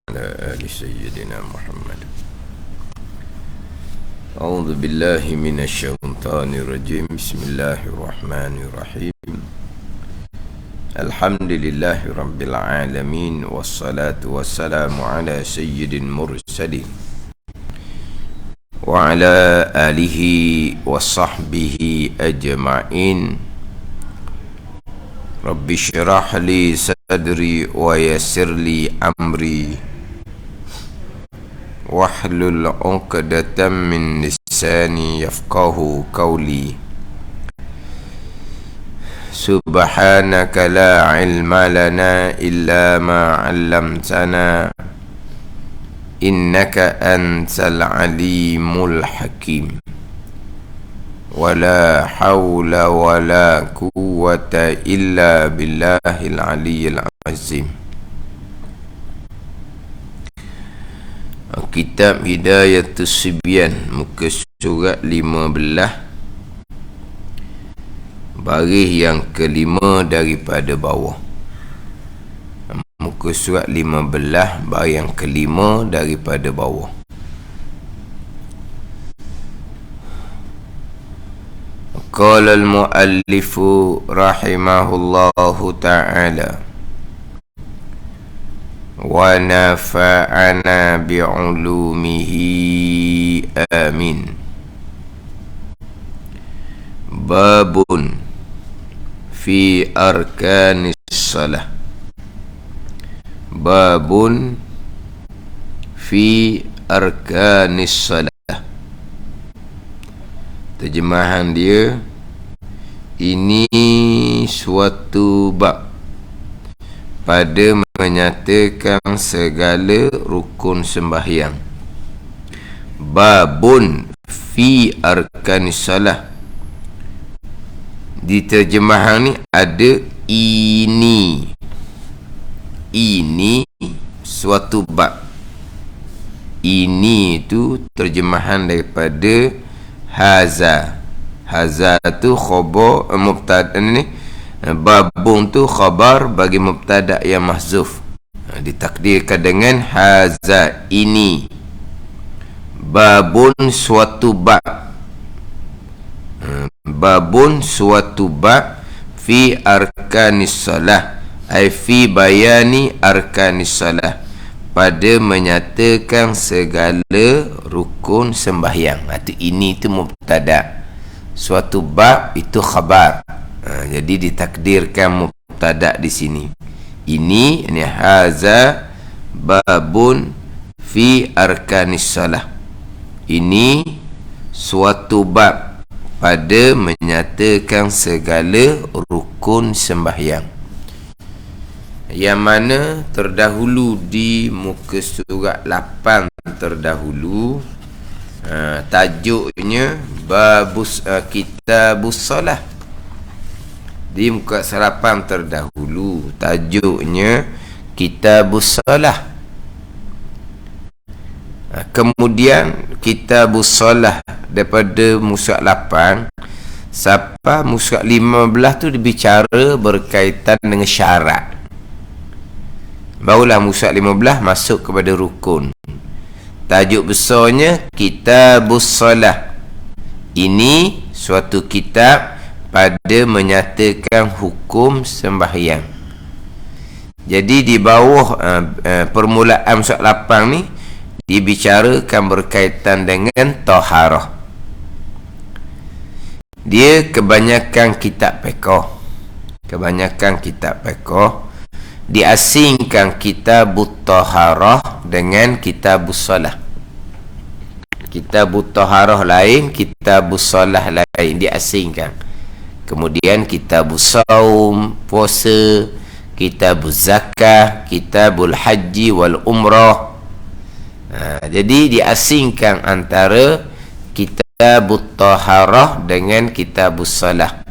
وعلى آل سيدنا محمد. أعوذ بالله من الشيطان الرجيم. بسم الله الرحمن الرحيم. الحمد لله رب العالمين، والصلاة والسلام على سيد المرسلين وعلى آله وصحبه أجمعين. رب اشرح لي صدري ويسر لي أمري واحلل عقدة من لساني يفقه قولي. سبحانك لا علم لنا إلا ما علمتنا إنك أنت العليم الحكيم. ولا حول ولا قوة إلا بالله العلي العظيم. Kitab Hidayatus Sibyan, muka surat 15, baris yang kelima daripada bawah. Muka surat 15, baris yang kelima daripada bawah. Qala al-muallifu rahimahullahu ta'ala wa nafa'ana bi'ulumihi amin. Babun fi arkanis salah. Babun fi arkanis salah. Terjemahan dia, ini suatu bab pada menyatakan segala rukun sembahyang. Babun fi arkanis salah. Di terjemahan ni ada ini suatu bab. Ini itu terjemahan daripada haza. Haza tu khabar mubtada ni, babun tu khabar bagi mubtada yang mahzuf, ditakdirkan dengan haza, ini. Babun suatu bab. Babun suatu bab fi arkanis salah, ai fi bayani arkanis salah, pada menyatakan segala rukun sembahyang. Itu ini tu mubtada, suatu bab itu khabar. Jadi ditakdirkan mubtada di sini. Ini haza babun fi arkanis salah. Ini suatu bab pada menyatakan segala rukun sembahyang. Yang mana terdahulu di muka surat 8 terdahulu, tajuknya babus kitabus salah. Di muka surat 8 terdahulu tajuknya kitabus salah. Kemudian kitabus salah daripada muka 8 sampai muka 15 tu dibicara berkaitan dengan syarat. Barulah muka 15 masuk kepada rukun. Tajuk besarnya kitabus salah. Ini suatu kitab pada menyatakan hukum sembahyang. Jadi di bawah permulaan surat 8 ni dibicarakan berkaitan dengan taharah. Dia kebanyakan kitab fiqh. Diasingkan kitabut taharah dengan kitabus salah. Kitabut taharah lain, kitabus salah lain, diasingkan. Kemudian kitabus saum, puasa, kitabuz zakah, kitabul haji wal umrah. Jadi diasingkan antara kitabut taharah dengan kitabus salah.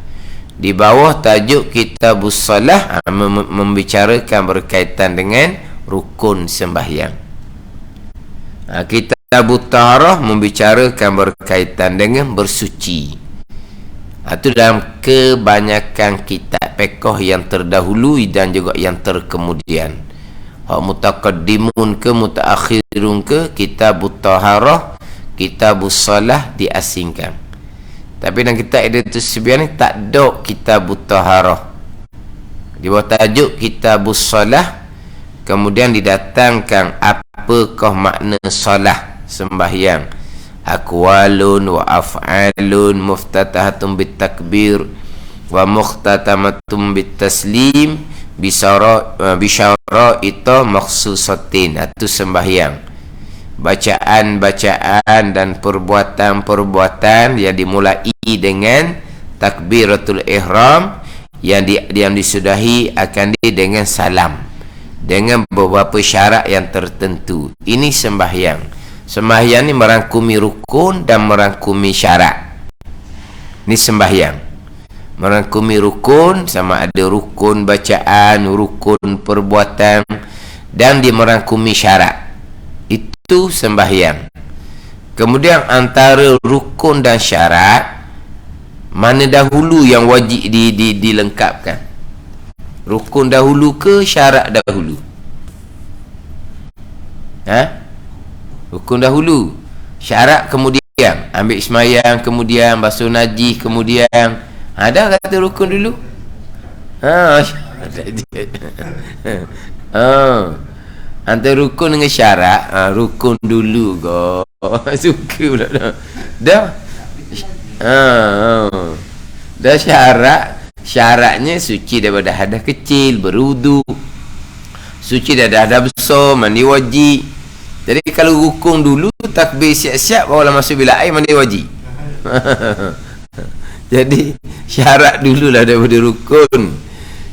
Di bawah tajuk kitabus salah membicarakan berkaitan dengan rukun sembahyang. Kitabut taharah membicarakan berkaitan dengan bersuci. Itu dalam kebanyakan kitab fiqh yang terdahulu dan juga yang terkemudian. hak mutaqaddimun ke mutaakhirun ke, kitabut taharah, kitabus salah diasingkan. Tapi dalam kitab Idatus Sibyan ni tak ada kitabut taharah. Di bawah tajuk kitabus salah kemudian didatangkan apakah makna salah, sembahyang, aqwalun wa af'alun muftatahatun bitakbir wa mukhtatamatun bitaslim bisyara itu makhsusatin. Itu sembahyang, bacaan-bacaan dan perbuatan-perbuatan yang dimulai dengan takbiratul ihram yang disudahi akan dengan salam dengan beberapa syarat yang tertentu. Ini sembahyang. Sembahyang ni merangkumi rukun dan merangkumi syarat. Ini sembahyang merangkumi rukun, sama ada rukun bacaan, rukun perbuatan, dan dia merangkumi syarat. Itu sembahyang. Kemudian antara rukun dan syarat, mana dahulu yang wajib dilengkapkan? Rukun dahulu ke syarat dahulu? Rukun dahulu, syarat kemudian, ambil semayang kemudian, basuh najis kemudian. Ada kata rukun dulu? Antara rukun dengan syarat, rukun dulu go. Suka pula dah. Dah syaratnya suci daripada hadas kecil, berwudu, suci daripada hadas besar, mandi wajib. Jadi kalau rukun dulu, takbir siap-siap, barulah masuk bilik air, mandi wajib. Jadi syarat dululah daripada rukun.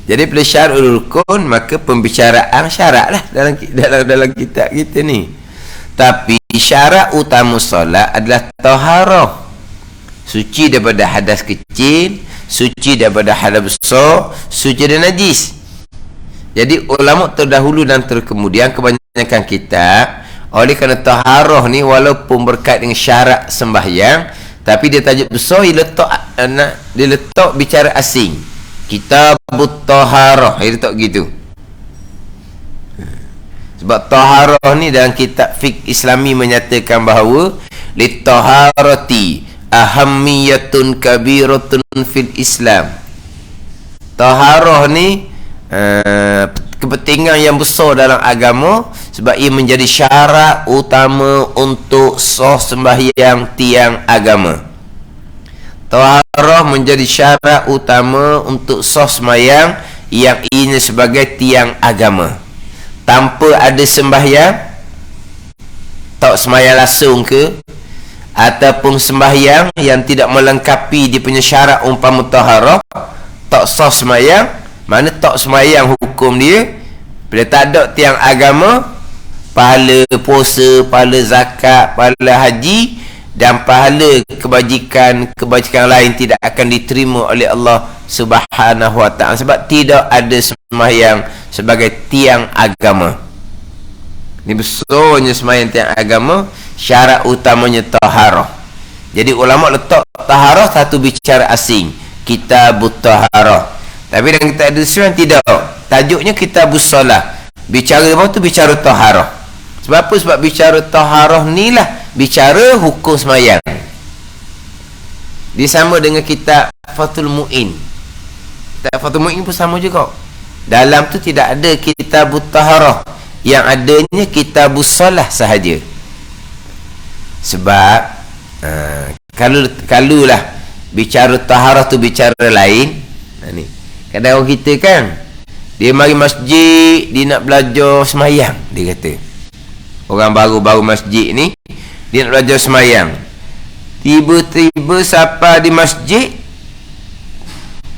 Jadi bila syarat rukun, maka pembicaraan syarat lah dalam kitab kita ni. Tapi syarat utama solat adalah taharah, suci daripada hadas kecil, suci daripada hadas besar, suci dari najis. Jadi ulama terdahulu dan terkemudian kebanyakan kitab, oleh kerana taharah ni walaupun berkait dengan syarat sembahyang, tapi dia tajuk besar, dia letak bicara asing, kitabut taharah, dia letak gitu. Sebab taharah ni dalam kitab fiqh Islami menyatakan bahawa li taharati ahammiyatun kabiratun fil Islam. Taharah ni kepentingan yang besar dalam agama, sebab ia menjadi syarat utama untuk sah sembahyang tiang agama. Taharah menjadi syarat utama untuk sah sembahyang yang ini sebagai tiang agama. Tanpa ada sembahyang, tak sembahyang langsung ke, ataupun sembahyang yang tidak melengkapi dia punya syarat umpama taharah, tak sah sembahyang. Mana tak sembahyang hukum dia, bila tak ada tiang agama, pahala puasa, pahala zakat, pahala haji dan pahala kebajikan lain tidak akan diterima oleh Allah Subhanahu wa ta'ala, sebab tidak ada sembahyang sebagai tiang agama. Ini besarnya sembahyang tiang agama, syarat utamanya taharah. Jadi ulama letak taharah satu bicara asing, kitabut taharah. Tapi dalam kitab Al-Sunan tidak, tajuknya kitabus salah. Bicara apa tu? Bicara taharah. Sebab apa? Sebab bicara taharah ni lah bicara hukum sembahyang. Dia sama dengan kitab Fathul Mu'in. Kitab Fathul Mu'in pun sama juga. Dalam tu tidak ada kitabut taharah, yang adanya kitabus salah sahaja. Sebab kalau lah bicara taharah tu bicara lain. Ni kadang orang kita kan, dia mari masjid, dia nak belajar semayang, dia kata orang baru masjid ni, dia nak belajar semayang, tiba-tiba siapa di masjid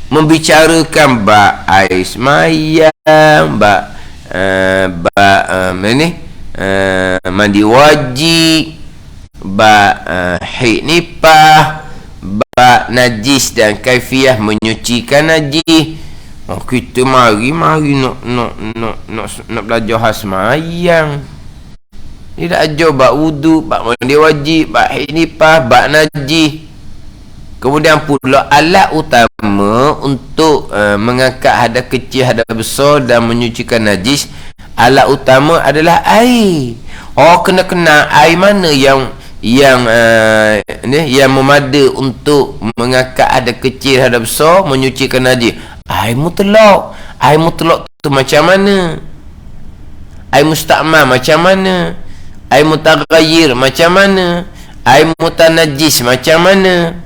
membicarakan bab air semayang, mandi wajib, bab haid nifas, bab najis dan kaifiah menyucikan najis. Kita mari nak belajar hal semayang. Dia dah ajar bab wudu, bab mandi wajib, bab haid nifas, bab najis. Kemudian pula alat utama untuk mengangkat hadas kecil, hadas besar dan menyucikan najis alat utama adalah air. Oh, kena air mana yang memada untuk mengangkat ada kecil ada besar, menyucikan najis? Air mutlak. Air mutlak tu macam mana? Air mustakmal macam mana? Air mutaghayyir macam mana? Air mutanajis macam mana?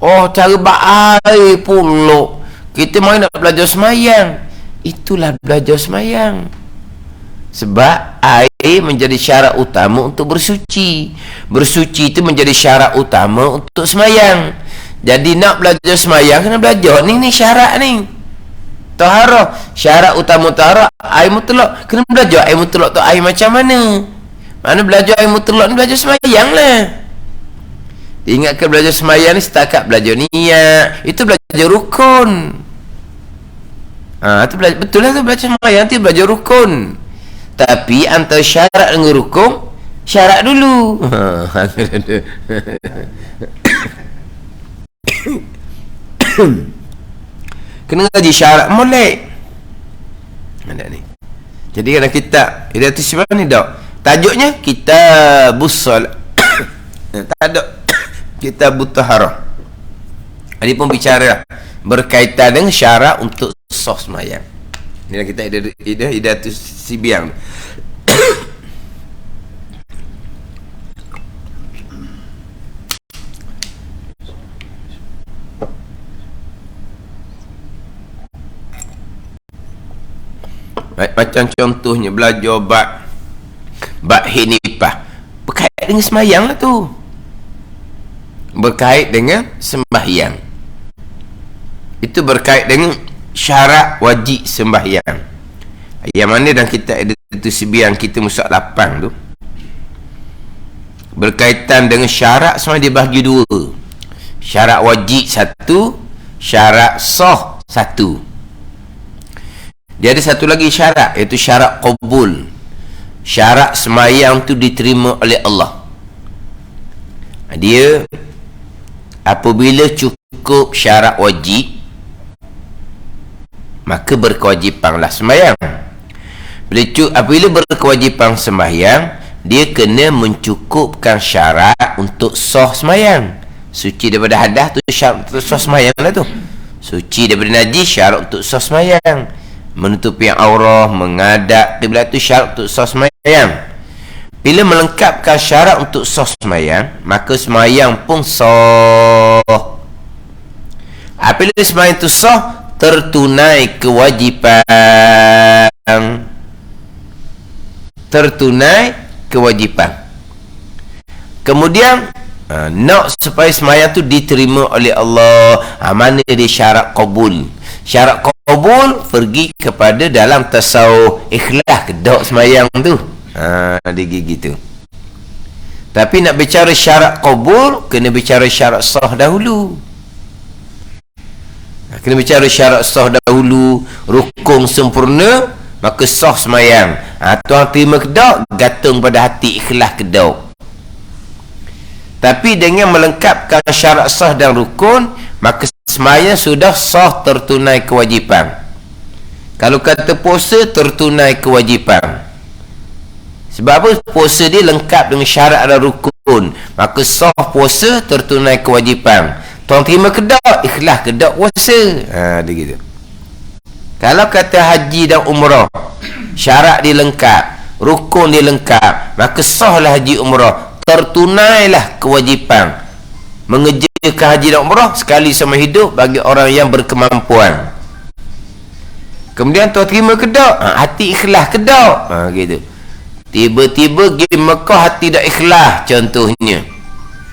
Oh, cara berair pula. Kita main nak belajar semayang. Itulah belajar semayang. Sebab air menjadi syarat utama untuk bersuci. Bersuci itu menjadi syarat utama untuk semayang. Jadi nak belajar semayang, kena belajar ni syarat ni. Taharah, syarat utama taharah air mutlak. Kena belajar air mutlak tu air macam mana. Mana belajar air mutlak ni belajar semayang lah. Ingatkan belajar semayang ni setakat belajar niat. Itu belajar rukun. Tu belajar, betul lah tu belajar semayang tu belajar rukun. Tapi antara syarat dengan rukun, syarat dulu. Kena ngaji syarat molek. Ada ni. Jadi dalam kitab Hidayatus Sibah ni dak. Tajuknya Kitabus Shalah. Tak ada. Kitabut Taharah. Ini pun bicara berkaitan dengan syarat untuk sah sembahyang. Ini kita Hidayatus Sibah. Macam contohnya belajar bab hinifah, berkait dengan sembahyang lah tu. Berkait dengan sembahyang. Itu berkait dengan syarat wajib sembahyang. Yang mana dalam kitab itu Sibian kita musak 8 tu berkaitan dengan syarat semua dibahagi 2. Syarat wajib 1, syarat sah 1. Dia ada satu lagi syarat, iaitu syarat qabul. Syarat sembahyang tu diterima oleh Allah. Dia apabila cukup syarat wajib, maka berkewajipanlah sembahyang. Apabila berkewajipan sembahyang, dia kena mencukupkan syarat untuk sah sembahyang. Suci daripada hadas tu syarat untuk sah sembahyang lah tu. Suci daripada najis syarat untuk sah sembahyang. Menutupi aurat, menghadap kiblat itu syarat untuk sah sembahyang. Bila melengkapkan syarat untuk sah sembahyang, maka sembahyang pun sah. Apabila sembahyang itu sah, tertunai kewajipan. Tertunai kewajipan. Kemudian nak supaya sembahyang itu diterima oleh Allah, mana dia syarat qabul. Syarat qabul pergi kepada dalam tasawuf, ikhlas kedok sembahyang tu. Dia gitu. Tapi nak bicara syarat qabul, kena bicara syarat sah dahulu. Kena bicara syarat sah dahulu, rukun sempurna, maka sah sembahyang. Tuan terima kedok, gantung pada hati ikhlas kedok. Tapi dengan melengkapkan syarat sah dan rukun, maka sembahyang sudah sah, tertunai kewajipan. Kalau kata puasa, tertunai kewajipan. Sebab apa? Puasa dia lengkap dengan syarat dan rukun, maka sah puasa, tertunai kewajipan. Tuan terima kedok, ikhlas kedok puasa. Dia gitu. Kalau kata haji dan umrah, syarat dia lengkap, rukun dia lengkap, maka sahlah haji umrah, tertunailah kewajipan. Mengerjakan haji dan umrah sekali sama hidup bagi orang yang berkemampuan. Kemudian tuan terima kedok, hati ikhlas kedok. Gitu. Tiba-tiba pergi Mekah hati dah ikhlas, contohnya.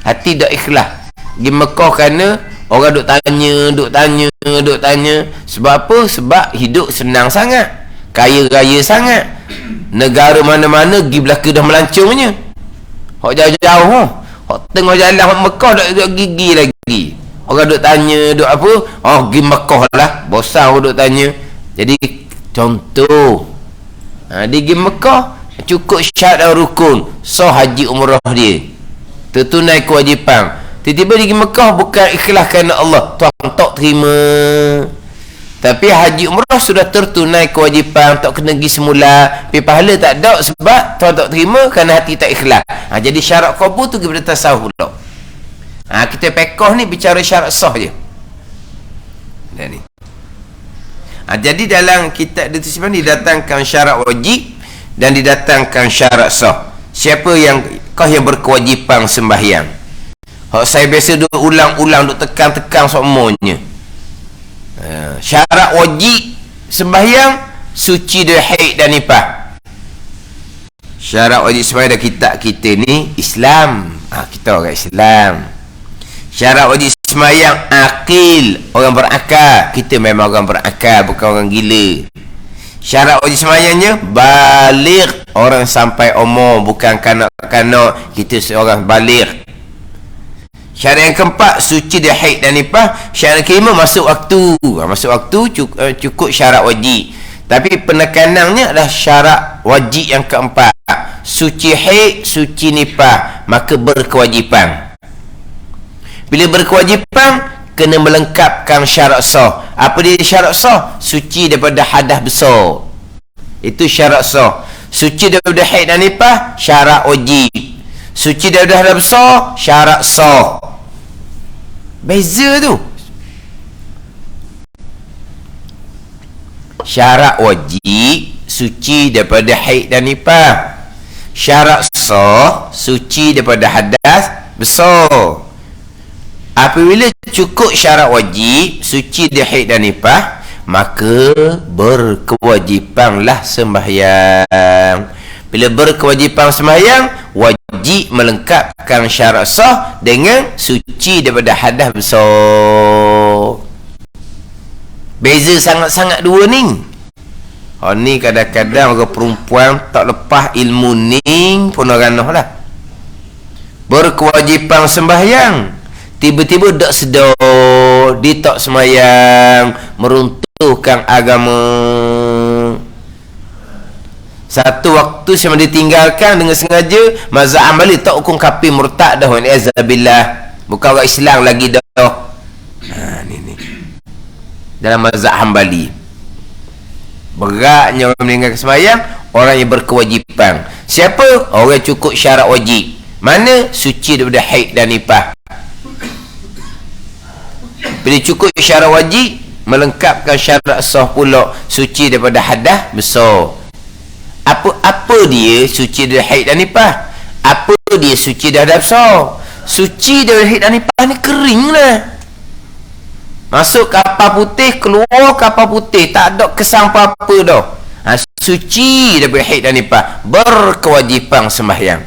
Hati dah ikhlas. Pergi Mekah kerana orang duk tanya. Sebab apa? Sebab hidup senang sangat, kaya raya sangat. Negara mana-mana pergi belaka dah melancongnya. Hak jauh-jauh, hak tengah jalan hak Mekah dak gigi lagi. Orang duk tanya, duk apa? Pergi Mekah lah. Bosan orang duk tanya. Jadi contoh, dia pergi Mekah, cukup syarat dan rukun, sah haji umrah dia, tertunai kewajipan. Tiba-tiba dia pergi Mekah bukan ikhlas kerana Allah, tuan tak terima. Tapi haji umrah sudah tertunai kewajipan, tak kena pergi semula, tapi pahala tak ada sebab tuan tak terima kerana hati tak ikhlas. Jadi syarat qabul tu kita tasawuf pula. Kita pekoh ni bicara syarat sah je. Ni. Jadi dalam kitab dituliskan didatangkan syarat wajib dan didatangkan syarat sah. Siapa yang kau yang berkewajipan sembahyang? Hak saya biasa duk ulang-ulang, duk tekan-tekan semuanya. Syarat wajib sembahyang suci dari haid dan nifas. Syarat wajib sembahyang dalam kitab kita ni Islam. Kita orang Islam. Syarat wajib sembahyang akil, orang berakal. Kita memang orang berakal, bukan orang gila. Syarat wajib sembahyangnya baligh, orang sampai umur, bukan kanak-kanak. Kita seorang baligh. Syarat yang keempat suci dari haid dan nifas. Syarat yang kelima masuk waktu. Masuk waktu cukup syarat wajib. Tapi penekanannya adalah syarat wajib yang keempat. Suci haid, suci nifas, maka berkewajipan. Bila berkewajipan, kena melengkapkan syarat sah. Apa dia syarat sah? Suci daripada hadas besar. Itu syarat sah. Suci daripada haid dan nifas, syarat wajib. Suci daripada hadas besar, syarat sah. Beza tu. Syarat wajib suci daripada haid dan nifas. Syarat sah suci daripada hadas besar. Apabila cukup syarat wajib suci dari haid dan nifas, maka berkewajipanlah sembahyang. Bila berkewajipan sembahyang, wajib melengkapkan syarat sah dengan suci daripada hadas besar. Beza sangat-sangat dua ni. Ni kadang-kadang orang perempuan tak lepas ilmu ni pun orang lah. Berkewajipan sembahyang, tiba-tiba tak sedar, dia tak sembahyang, meruntuhkan agama. Satu waktu saya ditinggalkan dengan sengaja, mazhab Hambali tak hukum kafir murtad dah, wa'azabillah, bukan orang Islam lagi dah. Ni dalam mazhab Hambali beratnya orang meninggalkan sembahyang, orang yang berkewajipan. Siapa? Orang yang cukup syarat wajib. Mana? Suci daripada haid dan nifas. Bila cukup syarat wajib, melengkapkan syarat sah pula, suci daripada hadas besar. Apa dia suci dari haid dan nifas? Apa dia suci dari hadas besar? Suci dari haid dan nifas ni kering lah. Masuk kapal putih, keluar kapal putih, tak ada kesan apa-apa dah. Suci daripada haid dan nifas, berkewajipan sembahyang.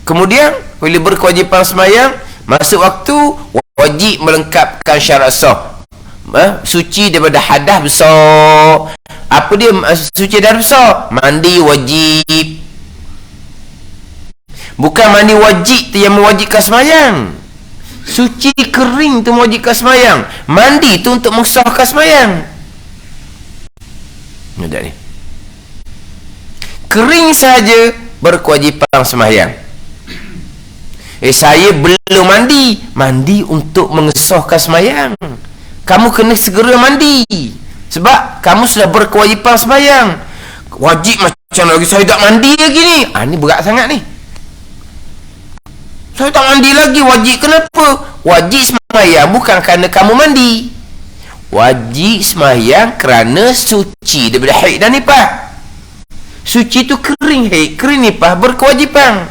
Kemudian bila berkewajipan sembahyang, masuk waktu, wajib melengkapkan syarat sah. Suci daripada hadas besar. Apa dia suci daripada besar? Mandi wajib. Bukan mandi wajib tu yang mewajibkan sembahyang. Suci kering tu mewajibkan sembahyang. Mandi tu untuk mengesahkan sembahyang. Mudah ni. Kering saja berkewajipan sembahyang. Saya belum mandi. Mandi untuk mengesahkan sembahyang. Kamu kena segera mandi, sebab kamu sudah berkewajipan sembahyang. Wajib macam lagi, saya tak mandi lagi ni. Ni berat sangat ni. Saya tak mandi lagi, wajib kenapa? Wajib sembahyang bukan kerana kamu mandi. Wajib sembahyang kerana suci daripada haid dan nifas. Suci tu kering haid, kering nifas, berkewajipan.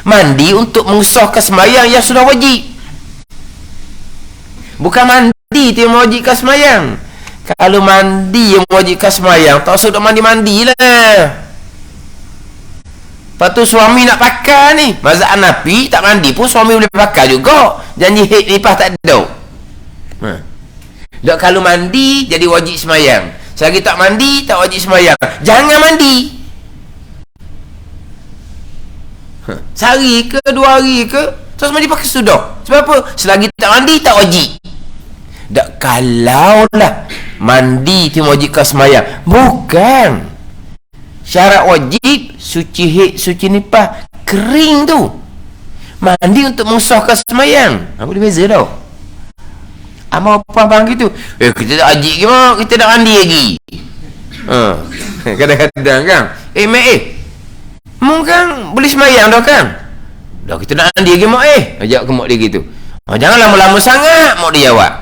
Mandi untuk mengesahkan sembahyang yang sudah wajib. Bukan mandi tu yang mewajibkan sembahyang. Kalau mandi yang mewajibkan sembahyang, tak usah mandi-mandi lah. Lepas tu suami nak pakai ni, mazhab Hanafi tak mandi pun suami boleh pakai juga. Janji haid nifas tak ada. Tak, kalau mandi jadi wajib sembahyang. Selagi tak mandi tak wajib sembahyang. Jangan mandi. Sehari ke 2 hari ke, terus mandi pakai sudah. Sebab apa? Selagi tak mandi tak wajib. Tak, kalau lah mandi tu mewajibkan sembahyang, bukan. Syarat wajib suci haid, suci nifas, kering tu. Mandi untuk mengesahkan sembahyang. Boleh beza tau. Amal apa gitu. Kita tak haji ke mak, kita nak mandi lagi. Kadang-kadang kan. Mungkin boleh semayang dah kan. Dah kita nak mandi lagi mak ajak ke mak dia gitu. Jangan lama-lama sangat mak dia jawab.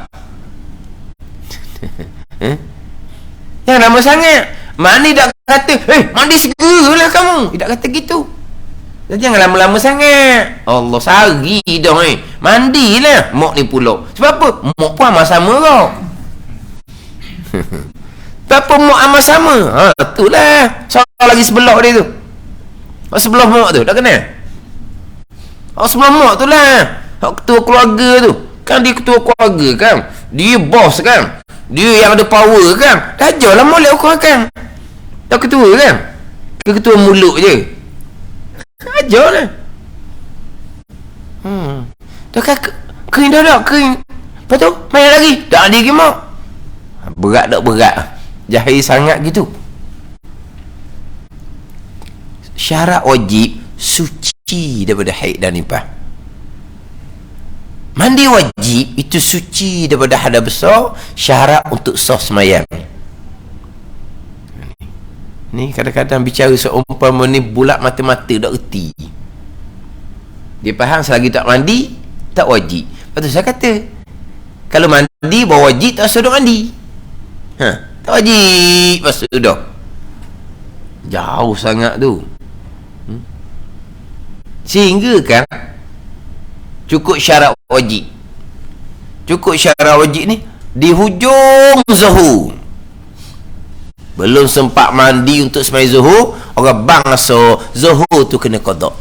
Jangan lama sangat. Mak ni tak kata, mandi segeralah kamu. Tidak kata gitu. Jangan lama-lama sangat. Allah sari dah mandilah mak ni pula. Sebab apa? Mak pun amal sama kau. Apa mak amal sama? Itulah. Soal lagi sebelah dia tu. Sebelah mak tu, tak kenal? Sebelah mak tu lah. Ketua keluarga tu. Kan dia ketua keluarga kan. Dia bos kan. Dia yang ada power kan. Raja lah molek orang kan. Tak ketua kan. Ketua mulut je. Ajar lah. Dah kan kering dah kering. Lepas tu main lagi. Tak ada lagi mak. Berat tak berat. Jahil sangat gitu. Syarat wajib suci daripada haid dan nifas. Mandi wajib itu suci daripada hadas besar. Syarat untuk sah semayang. Ni kadang-kadang bicara seumpama ni bulat mata-mata tak erti. Dia faham selagi tak mandi tak wajib. Lepas tu saya kata kalau mandi bawa wajib tak usah duk mandi. Tak wajib lepas tu dah. Jauh sangat tu. Sehingga kan cukup syarat wajib. Cukup syarat wajib ni di hujung zuhur. Belum sempat mandi untuk sembahyang zuhur, orang bangsa zuhur tu kena qada.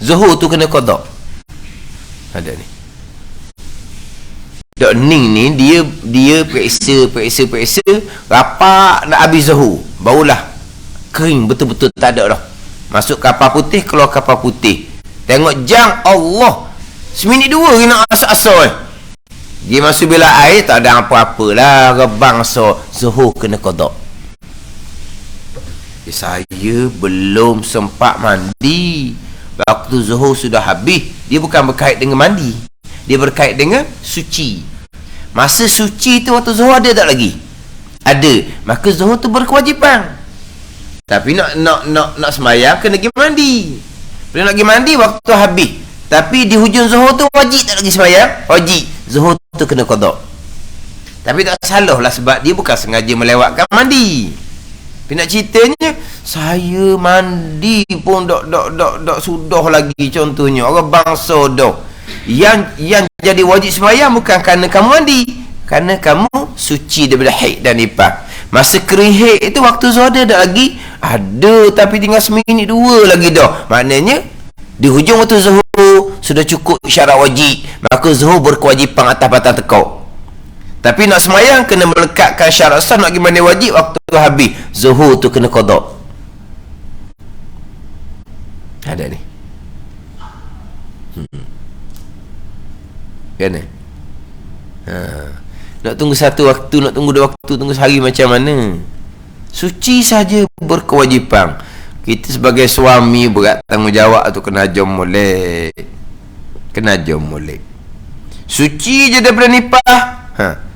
Zuhur tu kena qada. Ada ni. Dok Ning ni dia periksa rapat nak habis zuhur, barulah kering betul-betul tak ada dah. Masuk kapal putih, keluar kapal putih. Tengok jam Allah. Seminit dua kena asal-asal. Dia masuk bila air tak ada apa-apalah. Rebang zuhur kena qada. Saya belum sempat mandi. Waktu zuhur sudah habis. Dia bukan berkait dengan mandi. Dia berkait dengan suci. Masa suci tu waktu zuhur ada tak lagi? Ada. Maka zuhur tu berkewajipan. Tapi nak semayang kena pergi mandi. Bila nak pergi mandi waktu habis. Tapi di hujung zuhur tu wajib tak lagi semayang? Wajib. Zuhur tu kena qada. Tapi tak salah lah sebab dia bukan sengaja melewatkan mandi. Tapi nak ceritanya saya mandi pun tak sudah lagi contohnya. Orang bangsa dah. Yang jadi wajib semayang bukan kerana kamu mandi. Kerana kamu suci daripada haid dan nifas. Masa kering haid itu waktu zuhur ada tak lagi? Ada tapi tinggal seminit dua lagi dah. Maknanya di hujung waktu zuhur sudah cukup syarat wajib, maka zuhur berkewajipan atas batang tekuk. Tapi nak semayang kena melekatkan syarat sah. Nak pergi mandi wajib waktu habis zuhur tu kena qada. Ada ni kan nak tunggu satu waktu, nak tunggu dua waktu, tunggu sehari macam mana? Suci saja berkewajipan. Kita sebagai suami berat tanggungjawab tu kena jom molek. Kena jom molek. Suci je daripada nifas.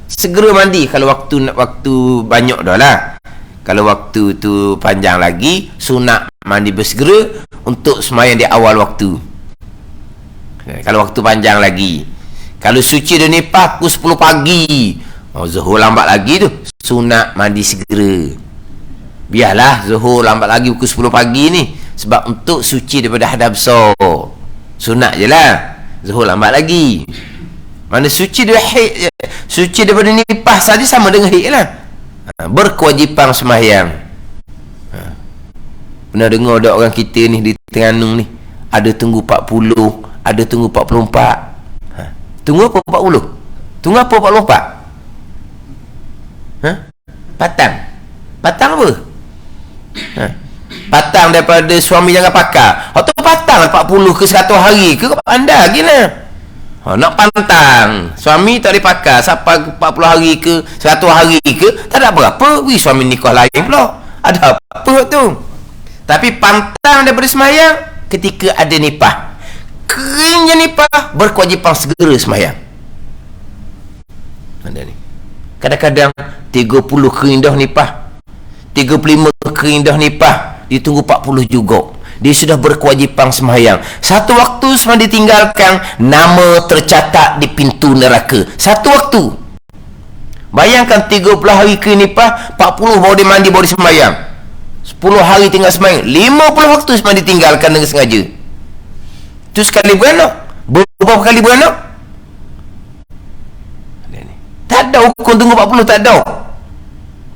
Segera mandi kalau waktu banyak dah lah. Kalau waktu tu panjang lagi, sunat mandi bersegera untuk semayang di awal waktu. Kalau waktu panjang lagi. Kalau suci dan nifas pukul 10 pagi, zuhur lambat lagi tu, sunat mandi segera. Biarlah zuhur lambat lagi pukul 10 pagi ni, sebab untuk suci daripada hadas besar. Sunat je lah. Zuhur lambat lagi. Mana suci daripada haid, suci daripada nifas saja sama dengan haid lah. Berkewajipan sembahyang. Pernah dengar ada orang kita ni di Terengganu ni, ada tunggu 40, ada tunggu 44. Tunggu apa 40? Tunggu apa 44? Patang apa? Patang daripada suami jangan pakar. Atau patang 40 ke 100 hari ke anda gila. Nak pantang suami tak dipakar sampai 40 hari ke 100 hari ke, tak ada berapa. Suami nikah lain pula. Ada apa tu? Tapi pantang daripada semayang ketika ada nifas. Keringnya nifas, berkewajipan segera semayang. Ada ni. Kadang-kadang 30 kering dah nipah. 35 kering dah nipah. Ditunggu 40 juga. Dia sudah berkewajipan sembahyang. Satu waktu semua ditinggalkan, nama tercatat di pintu neraka. Satu waktu. Bayangkan 30 hari kering nipah, 40 baru dia mandi, baru dia sembahyang. 10 hari tinggal sembahyang. 50 waktu semua ditinggalkan dengan sengaja. Itu sekali beranak. Berapa kali beranak? Tak ada hukum tunggu 40, tak ada.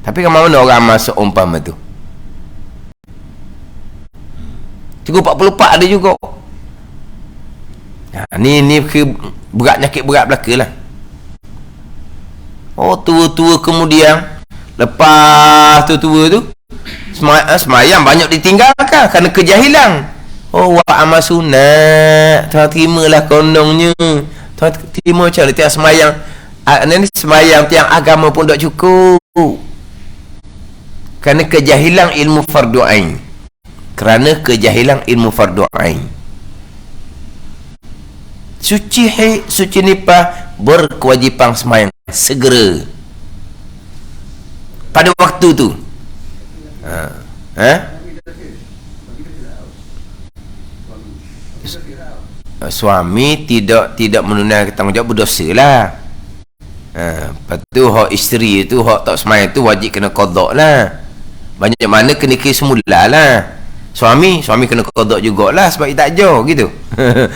Tapi kan mana orang masuk umpama tu? Tunggu 44 ada juga. Ni berat, nyakit berat belaka lah. Oh, tua-tua kemudian lepas tua tu semayang banyak ditinggalkan kerana kejahilan. Oh, wa amal sunat, Tuhan terimalah konongnya. Tuhan terima macam mana tiang semayang. Ni semayang tiang agama pun tak cukup. Kerana kejahilan ilmu fardu ain. Kerana kejahilan ilmu fardu ain. Suci nipah berkewajipan semayang segera pada waktu tu. Suami tidak menunaikan tanggungjawab, berdosa lah. Lepas tu hak isteri tu, hak tak semayang tu wajib kena qada lah. Banyak mana kena kira semula lah. Suami kena qada jugalah sebab dia tak ajar gitu.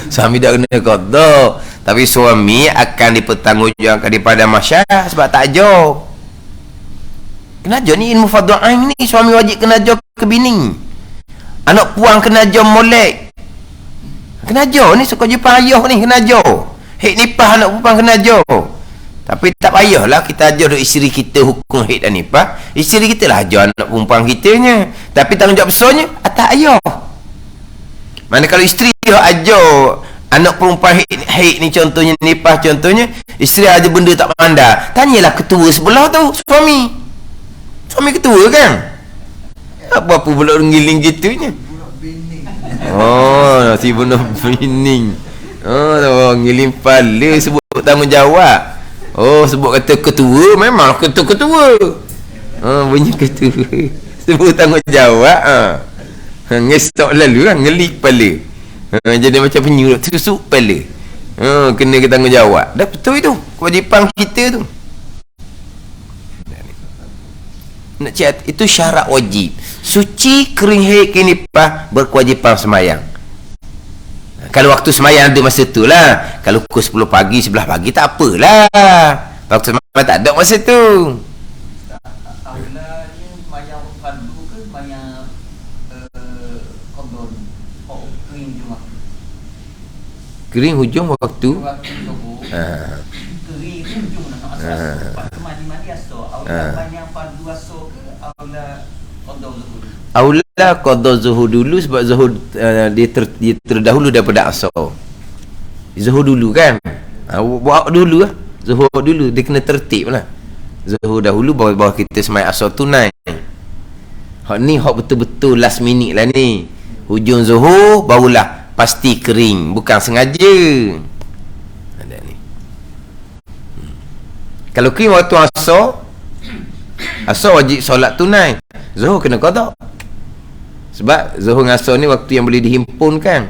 Suami dah kena qada, tapi suami akan dipertanggungjawabkan daripada masyarakat sebab tak ajar. Kena ajar ni ilmu fardhu ain ni, suami wajib kena ajar ke bini. Anak puang kena ajar molek. Kena ajar ni kewajipan ayah ni, kena ajar. Hak nipah anak perempuan kena ajar. Tapi tak payahlah kita ajar isteri kita hukum haid dan nipah. Isteri kita lah ajar anak perempuan kitanya. Tapi tanggungjawab besarnya atas ayah. Mana kalau isteri ajar anak perempuan haid ni contohnya, nipah contohnya, isteri aja benda tak pandai, tanyalah ketua sebelah tu, suami ketua kan. Apa pula ngiling gitunya. Oh, si bunuh bening. Oh, ngiling pala sebut tanggungjawab. Oh, sebut kata ketua, memang ketua. Bunyi ketua. Sebut tanggungjawab. Ngesok lalu kan, ngelik kepala. Jadi macam penyu, tusuk kepala. Kena ke tanggungjawab. Dah betul itu, kewajipan kita tu. Nak cakap, itu syarat wajib. Suci, kering haid, nipah, berkewajipan semayang. Kalau waktu semayang ada masa tu lah. Kalau pukul 10 pagi, 11 pagi, tak apalah. Waktu semayang tak ada masa tu. Aulanya semayang fardu ke semayang qadar? Kering Jumaat. Kering hujung waktu. Kering hujung nak asal. Waktu mandi asal. Aula semayang fardu asal ke aula qadar zuhur? Aula qada zuhur dulu sebab zuhur dia terdahulu daripada asar. Zuhur dulu kan. Buat dulu lah. Zuhur dulu, dia kena tertib lah. Zuhur dahulu baru kita semayang asar tunai. Hak ni hak betul-betul last minute lah ni. Hujung zuhur barulah pasti kering, bukan sengaja. Ada ni. Kalau kering waktu asar wajib solat tunai. Zuhur kena qada. Sebab zuhur dengan asar ni waktu yang boleh dihimpunkan.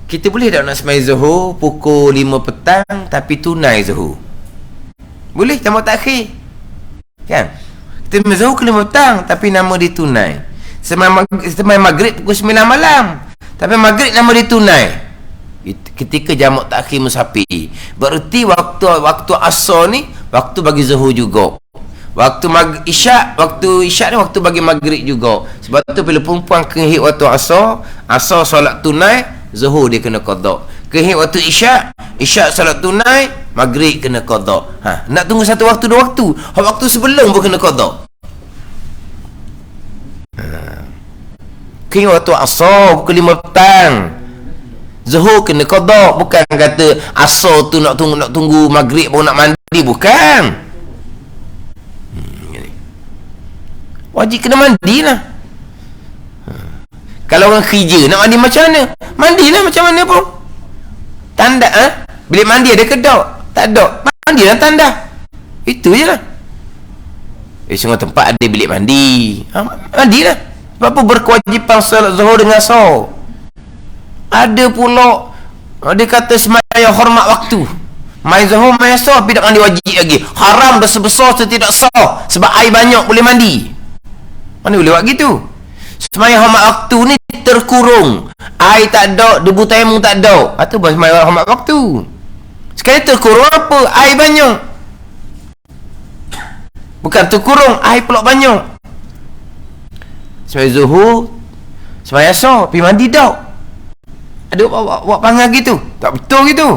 Kita boleh tak nak sembahyang zuhur pukul 5 petang tapi tunai zuhur? Boleh, jamak takhir. Kan? Kita sembahyang zuhur ke 5 petang tapi nama dia tunai. Sembahyang maghrib pukul 9 malam tapi maghrib nama dia tunai. Ketika jamak takhir musafir, bererti waktu asar ni waktu bagi zuhur juga. Waktu isyak ni waktu bagi maghrib juga. Sebab tu bila perempuan kena haid waktu asar solat tunai, zuhur dia kena qada. Kena haid waktu isyak solat tunai, maghrib kena qada. Nak tunggu satu waktu, dua waktu. Waktu sebelum pun kena qada. Kena waktu asar pukul 5 petang, zuhur kena qada. Bukan kata asar tu nak tunggu maghrib baru nak mandi, bukan. Wajib kena mandi lah. Kalau orang kerja nak mandi macam mana? Mandilah macam mana pun. Tanda bilik mandi ada ke tak? Tak ada. Mandi lah tanda. Itu je lah. Semua tempat ada bilik mandi. Mandi lah. Sebab apa berkewajipan salat zuhur dengan asar. Ada pula dia kata sembahyang hormat waktu. Main zuhur, main asar, tapi tak mandi wajib lagi. Haram dosa besar tidak sah. Sebab air banyak boleh mandi. Mana boleh buat gitu? Sembahyang hormat waktu ni terkurung. Air tak ada, debu tayamum tak ada. Itu bukan sembahyang hormat waktu. Sekali terkurung apa? Air banyak. Bukan terkurung, air pula banyak. Sembahyang zuhur, sembahyang asar, pergi mandi tak? Ada buat panggil gitu? Tak betul gitu.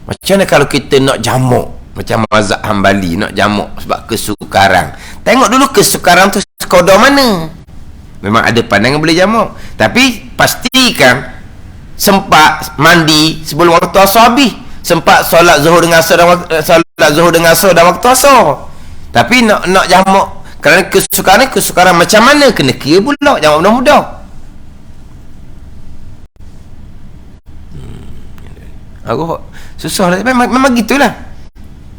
Macam mana kalau kita nak jamak? Macam mazhab Hambali nak jamak sebab kesukaran. Tengok dulu kesukaran tu sekadar mana. Memang ada pandangan boleh jamak, tapi pastikan sempat mandi sebelum waktu asar habis. Sempat solat zuhur dengan asar dan solat zuhur dengan asar dan waktu asar. Tapi nak jamak kerana kesukaran macam mana, kena kira pula jamak mudah-mudah. Aku susah lah, memang gitulah.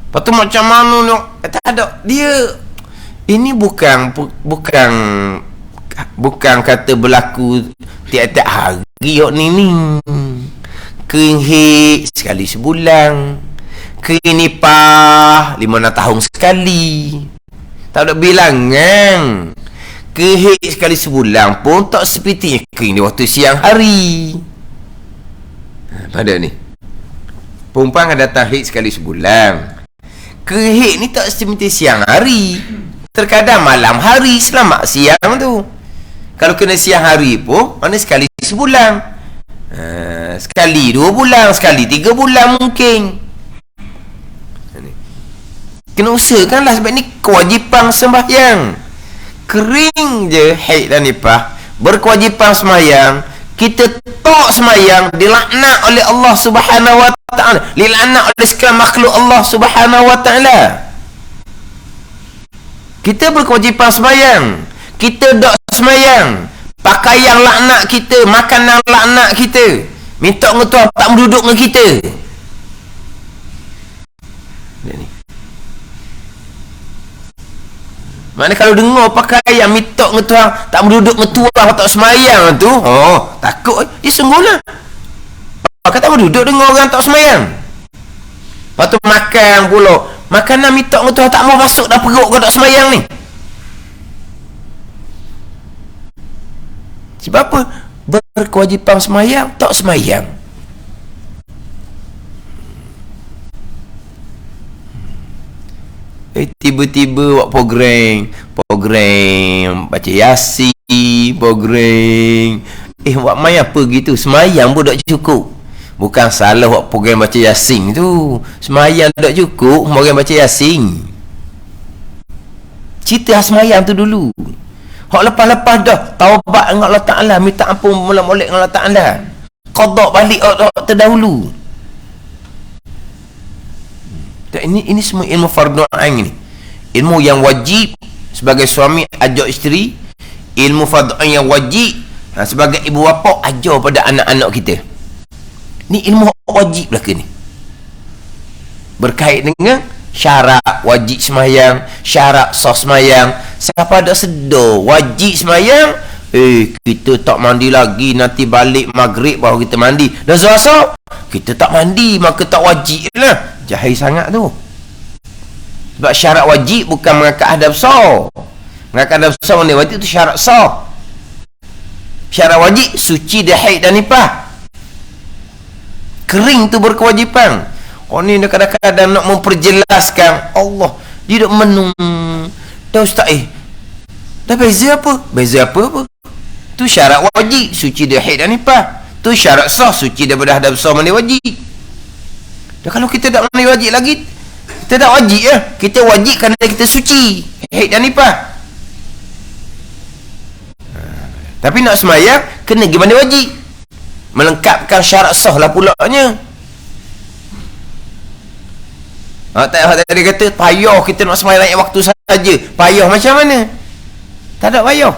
Lepas tu macam mana nak, tak ada dia. Ini bukan kata berlaku tiap-tiap hari ni. Kering sekali sebulan, kering nipah 5-6 tahun sekali. Tak ada bilangan. Kering sekali sebulan pun tak sepertinya kering di waktu siang hari. Pada ni perempuan ada datang haid sekali sebulan. Kering ni tak seperti siang hari. Terkadang malam hari selamat siang tu. Kalau kena siang hari pun mana sekali sebulan. Sekali 2 bulan, sekali 3 bulan mungkin. Kena usahakanlah, sebab ni kewajipan sembahyang. Kering je haid dan nifas, berkewajipan sembahyang, kita tak sembahyang, dilaknat oleh Allah Subhanahu wa taala, dilaknat oleh sekalian makhluk Allah Subhanahu wa taala. Kita berkewajipan sembahyang, kita tak sembahyang, pakaian laknat kita, makanan laknat kita, minta dengan Tuhan tak menduduk dengan kita. Maknanya kalau dengar pakaian minta dengan Tuhan tak menduduk dengan Tuhan, tak sembahyang tu, takut. Sungguhlah pakai tak menduduk dengar orang tak sembahyang. Lepas tu makan pula, makanan minta dengan Tuhan tak mau masuk dalam perut kau tak sembahyang ni. Sebab apa? Berkewajipan sembahyang, tak sembahyang. Tiba-tiba buat program baca Yasin, program buat main apa gitu, sembahyang pun tak cukup. Bukan salah buat program baca Yasin tu, sembahyang tak cukup, program baca Yasin. Cerita sembahyang tu dulu. Hak lepas-lepas dah taubat dengan Allah Ta'ala, minta ampun molek dengan Allah Ta'ala, qada balik terdahulu. Ini semua ilmu fardu ain ni. Ilmu yang wajib sebagai suami ajar isteri, ilmu fardu ain yang wajib sebagai ibu bapa ajar pada anak-anak kita. Ni ilmu wajib lah ke ni. Berkait dengan syarat wajib sembahyang, syarat sah sembahyang. Siapa ada sedar wajib sembahyang, kita tak mandi lagi, nanti balik maghrib baru kita mandi. Dah zuhur kita tak mandi, maka tak wajib lah. Jahil sangat tu. Sebab syarat wajib bukan mengangkat hadap besar. Mengangkat hadap besar mandi wajib tu syarat sah. Syarat wajib suci dari haid dan nifas. Kering tu berkewajipan. Ni dia kadang-kadang nak memperjelaskan Allah, dia duk menung. Dah ustaz, dah beza apa? Beza apa? Tu syarat wajib suci dari haid dan nifas. Tu syarat sah suci daripada hadap besar mandi wajib. Dan kalau kita tak mandi wajib lagi, kita tak wajib ya. Kita wajib kerana kita suci haid dan nifas. Tapi nak sembahyang kena pergi mandi wajib, melengkapkan syarat sah lah pulaknya. Tadi kata payah kita nak sembahyang naik waktu saja. Payah macam mana? Tak ada payah.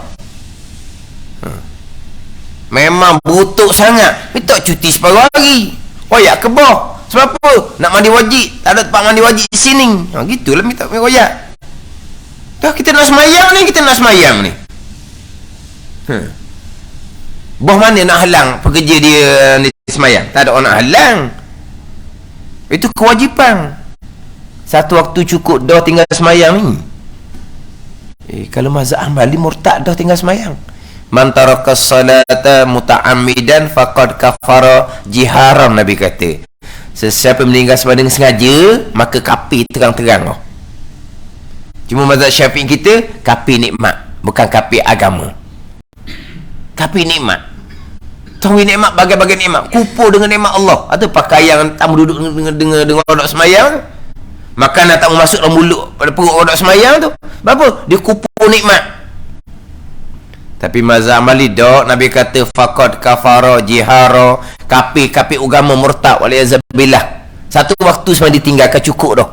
Memang butuh sangat, minta cuti separuh hari. Royak ke bawah. Sebab apa? Nak mandi wajib, tak ada tempat mandi wajib di sini. Gitulah minta royak. Dah kita nak semayang ni. Boh mana nak halang pekerja dia ni semayang? Tak ada orang nak halang. Itu kewajipan. Satu waktu cukup dah tinggal semayang ni. Kalau mazhab Hanbali murtad dah tinggal semayang. Man taraka salata muta'ammidan faqad kafara jiharan, Nabi kata. Sesiapa meninggal sembahyang dengan sengaja, maka kafir terang-terang. Cuma mazhab Syafi'i kita kafir nikmat, bukan kafir agama. Kafir nikmat. Tahu nikmat bagai-bagai nikmat. Kupur dengan nikmat Allah. Ada pakaian tak duduk dengan orang semayang. Makanan tak masuk dalam mulut pada perut orang semayang tu. Apa? Dia kupur nikmat. Tapi mazhab Hanbali dak, Nabi kata faqad kafara jihara, kafir agama murtad waliyazabillah. Satu waktu semua ditinggalkan cukup dah.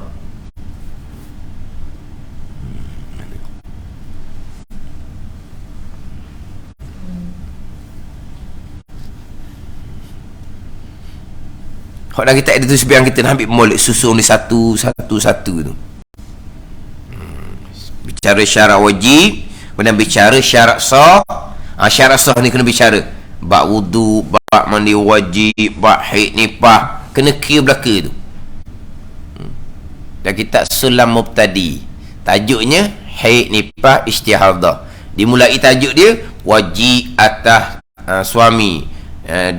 Kalau kita ada tu sebiang kita nak ambil molek susun ni satu tu. Bicara syarat wajib, kemudian bicara syarat sah. Syarat sah ni kena bicara bab wudu, bab mandi wajib, bab haid nifas, kena kira belaka tu. Dan kita sulam mubtadi, tajuknya haid nifas istihadah. Dimulai tajuk dia wajib atas suami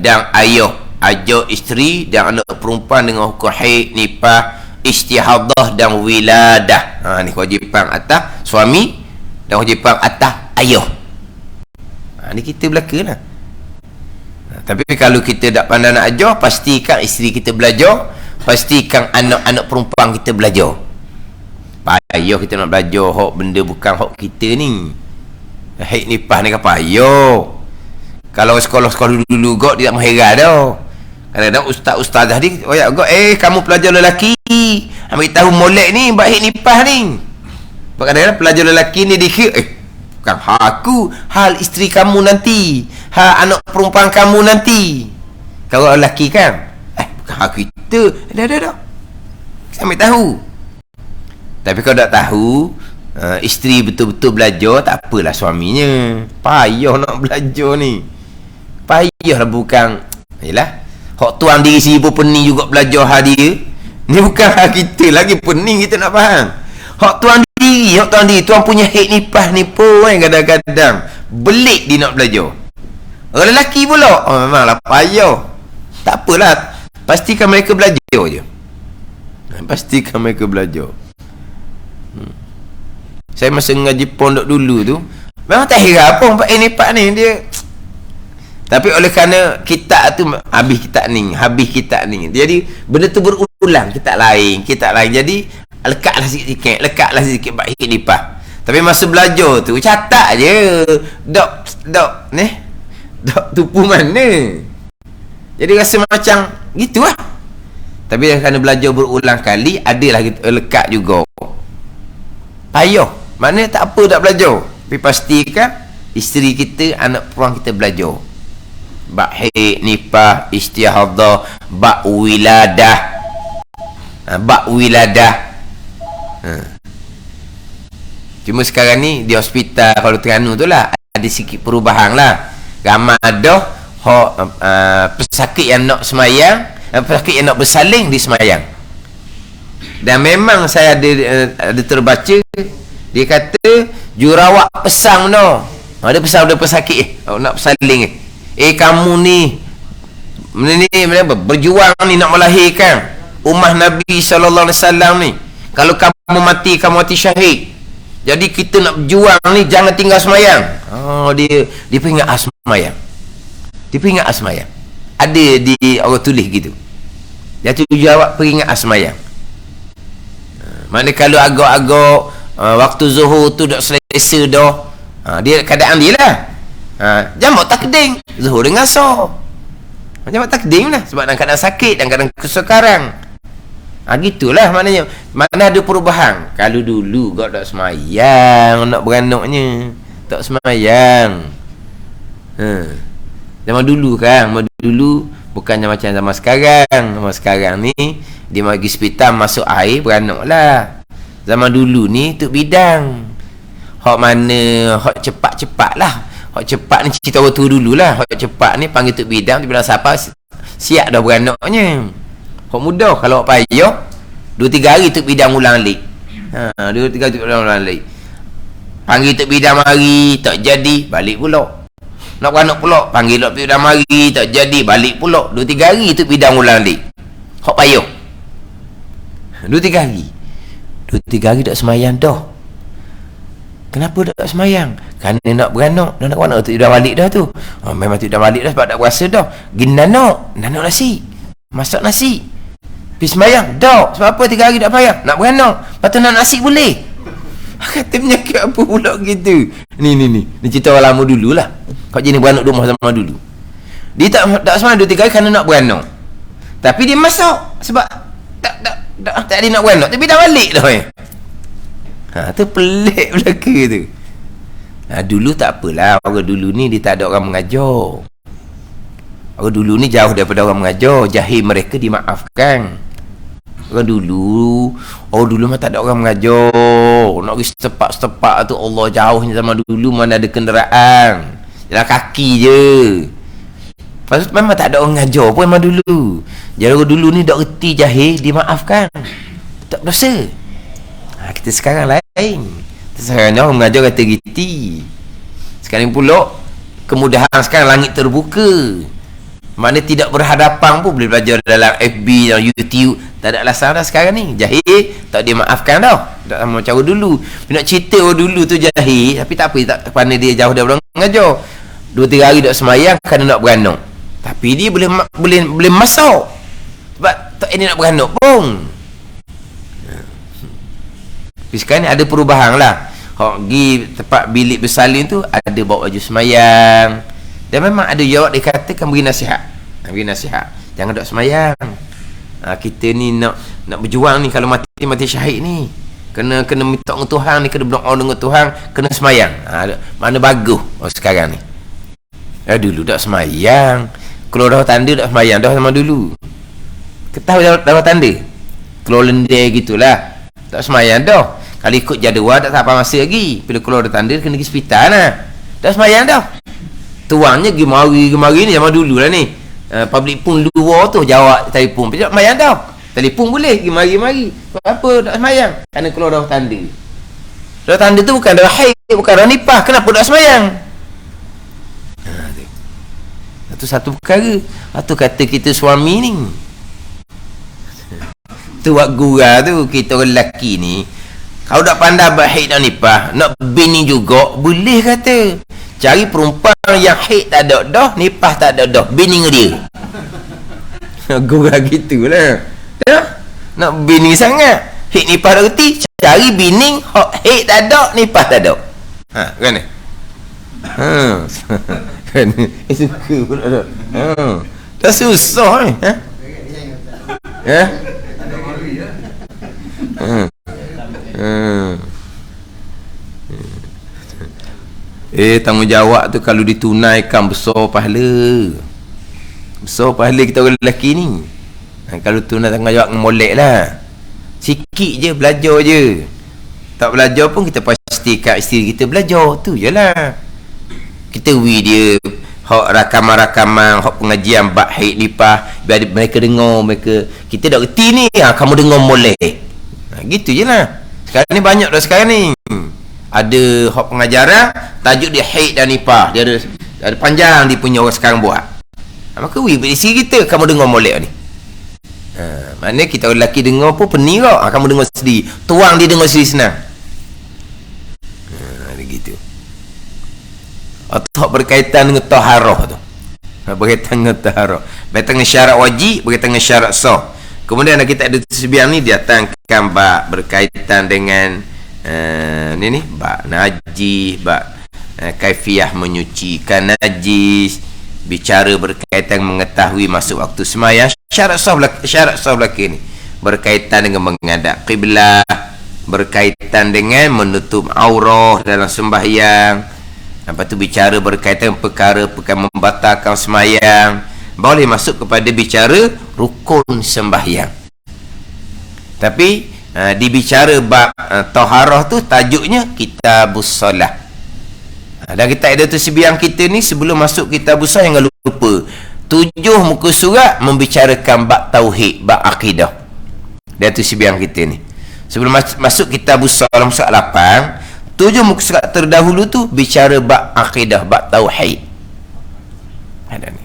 dan ayah, ajar isteri dan anak perempuan dengan hukum haid, nifas, istihadah dan wiladah. Ni kewajipan atas suami dan kewajipan atas ayah. Ni kita belaka lah. Tapi kalau kita tak pandai nak ajar, pastikan isteri kita belajar, pastikan anak-anak perempuan kita belajar. Payah kita nak belajar hak benda bukan hak kita ni. Haid nifas ni apa payah. Kalau sekolah-sekolah dulu gak tidak mengheran dah. Kadang-kadang ustaz-ustazah ni kamu pelajar lelaki, ambil tahu molek ni bab haid nifas ni. Kadang-kadang pelajar lelaki ni dikira bukan hak aku, hal isteri kamu nanti, hak anak perempuan kamu nanti. Kalau lelaki kan bukan hak kita. Dah kita ambil tahu. Tapi kalau tak tahu, isteri betul-betul belajar, tak apalah suaminya. Payah nak belajar ni. Payahlah bukan. Yalah, hak tuan diri sendiri pun pening juga belajar hal dia. Ni bukan hak kita lagi, pening kita nak faham. Hak tuan diri, tuan punya haid nifas ni pun kadang-kadang belik dia nak belajar. Orang lelaki pula, memanglah payah. Tak apalah, pastikan mereka belajar je. Pastikan mereka belajar. Saya masa ngaji pondok dulu tu, memang tak heran pun haid nifas ni dia. Tapi oleh kerana kitab tu habis kitab ni, jadi benda tu berulang, kitab lain. Jadi lekatlah sikit bab haid nifas. Tapi masa belajar tu catat je. Dok tupu mana. Jadi rasa macam gitulah. Tapi kerana belajar berulang kali, adalah lekat juga. Payah. Mana tak apa tak belajar. Tapi pastikan isteri kita, anak perempuan kita belajar. Bab haid nifas, istihadah, bab wiladah. Cuma sekarang ni di hospital kalau Terengganu tu lah ada sikit perubahan lah. Ramai dah pesakit yang nak semayang, pesakit yang nak bersalin di semayang. Dan memang saya ada terbaca, dia kata jurawat pesang no. Ada pesang ada pesakit nak bersalin kamu ni berjuang ni nak melahirkan ummah Nabi SAW ni. Kalau kamu mati syahid. Jadi kita nak berjuang ni, jangan tinggal semayang. Dia peringat semayang. Ada di orang tulis gitu. Dia tu jawab peringat semayang. Mana kalau agak-agak waktu zuhur tu dah selesa dah, dia keadaan dia lah. Jamak takdim zuhur dengan asar. Jamak takdim lah, sebab dalam keadaan sakit dan keadaan kesukaran. Gitulah maknanya. Mana ada perubahan. Kalau dulu kau tak semayang, nak beranaknya tak semayang. Zaman dulu kan, Bukannya macam zaman sekarang. Zaman sekarang ni dia pergi hospital masuk air beranak lah. Zaman dulu ni tuk bidang. Hak mana hak cepat-cepat lah. Hak cepat ni cerita orang tua dulu lah. Hak cepat ni panggil tuk bidang. Dia bilang siapa siap dah beranaknya. Hak mudah. Kalau hak payah 2-3 hari tuk bidang ulang alik. 2-3 hari tuk bidang ulang alik. Panggil tuk bidang mari, tak jadi, balik pula. Nak beranak pula, panggil tuk bidang mari, tak jadi, balik pula. 2-3 hari tuk bidang ulang alik. Hak payah 2-3 hari. 2-3 hari tak semayang dah. Kenapa tak semayang? Kerana nak beranak. Nak beranak tuk bidang balik dah tu. Memang tuk bidang balik dah sebab tak berasa dah. Gini nanak nasi, masak nasi, pergi semayang dah. Sebab apa 3 hari tak payah? Nak beranak. Lepas tu nak nasi boleh. Kata penyakit apa pula gitu. Ni cerita orang lama dululah. Kau jenis beranak rumah zaman dulu. Dia tak semayang 2-3 hari kerana nak beranak. Tapi dia masak sebab tak ada nak beranak, tapi dah balik dah. Tu pelik belaka tu. Dulu tak apalah. Orang dulu ni dia tak ada orang mengajar. Orang dulu ni jauh daripada orang mengajar. Jahil mereka dimaafkan. Orang dulu mah tak ada orang mengajar. Nak pergi setepak tu Allah jauhnya zaman dulu. Mana ada kenderaan, jalan kaki je. Maksud memang tak ada orang mengajar pun memang dulu. Jadi orang dulu ni tak reti jahil, dimaafkan, tak berdosa. Kita sekarang lain. Kita sekarang ni orang mengajar kata reti. Sekarang pula kemudahan sekarang langit terbuka. Mana tidak berhadapan pun boleh belajar dalam FB, dalam YouTube. Tak ada alasan dah sekarang ni. Jahil tak dimaafkan dah. Tak sama macam dulu. Nak cerita orang dulu tu jahil, tapi tak apa, tak pandai dia jauh daripada orang mengajar. 2-3 hari tak semayang kerana nak beranak. Tapi dia boleh masak. Sebab tak ini nak beranak pun. Tapi sekarang ni ada perubahan lah. Pergi tempat bilik bersalin tu ada bawa baju semayang. Dan memang ada jawab dia katakan beri nasihat. Jangan dok semayang. Kita ni nak berjuang ni. Kalau mati syahid ni kena minta dengan Tuhan ni, kena berdoa dengan Tuhan, kena semayang. Mana bagus sekarang ni. Dulu tak semayang. Keluar dah tanda tak semayang dah sama dulu. Ketahui dah tanda. Keluar lendai gitulah. Tak semayang dah. Kalau ikut jadual tak sampai masa lagi. Bila keluar dah tanda kena pergi hospital lah. Tak semayang dah. Tuangnya gemari ni zaman dulu lah ni. Public pun luar tu jawab telefon. Tak semayang dah. Telefon boleh gemari. Apa tak semayang? Kerana keluar dah tanda. Dah tanda tu bukan dah haid, bukan dah nipah. Kenapa tak semayang? Itu satu perkara. Itu kata kita suami ni. Tu buat gurau tu, kita orang lelaki ni, kalau tak pandai haid dan nipah, nak bini juga boleh kata. Cari perempuan yang haid tak ada dah, nipah tak ada dah, bini dengan dia. Gurau gitulah. Nak bini sangat, haid nipah tak reti, cari bini haid tak ada, nipah tak ada. Kan ni? Kan suka pula dah. Dah susah ni. Tanggungjawab tu kalau ditunaikan besar pahala. Besar pahala kita orang lelaki ni. Kalau tunai tanggungjawab dengan molek lah. Sikit je, belajar je. Tak belajar pun kita pastikan isteri kita belajar. Tu je lah. Kita dia hak rakaman-rakaman, hak pengajian bab haid nipah, biar mereka dengar, kita dah reti ni, kamu dengar molek. Gitu je lah. Sekarang ni banyak dah sekarang ni. Ada hak pengajaran, tajuk dia haid dan nipah. Dia ada panjang dia punya orang sekarang buat. Maka isteri kita, kamu dengar molek ni. Mana kita orang lelaki dengar pun pening kau. Kamu dengar sendiri. Tuang dia dengar sendiri senang. Gitu. Atau berkaitan dengan taharah tu. Berkaitan dengan taharah. Berkaitan dengan syarat wajib, berkaitan dengan syarat sah. Kemudian kita ada tersebiang ni datangkan bab berkaitan dengan ni bab najis, bab kaifiah menyucikan najis, bicara berkaitan mengetahui masuk waktu sembahyang. Syarat sah belaka ni berkaitan dengan menghadap kiblat, berkaitan dengan menutup aurat dalam sembahyang. Lepas tu bicara berkaitan perkara membatalkan sembahyang. boleh masuk kepada bicara rukun sembahyang. Tapi dibicara bab taharah tu tajuknya kitabus solah. Dan kita ada tu sembahyang kita ni sebelum masuk kitabus solah jangan lupa 7 muka surat membicarakan bab tauhid, bab akidah. Dia tu sembahyang kita ni. Sebelum masuk kitabus solah surat 8, 7 muka surat terdahulu tu bicara bab akidah, bab tauhid. Ada ni.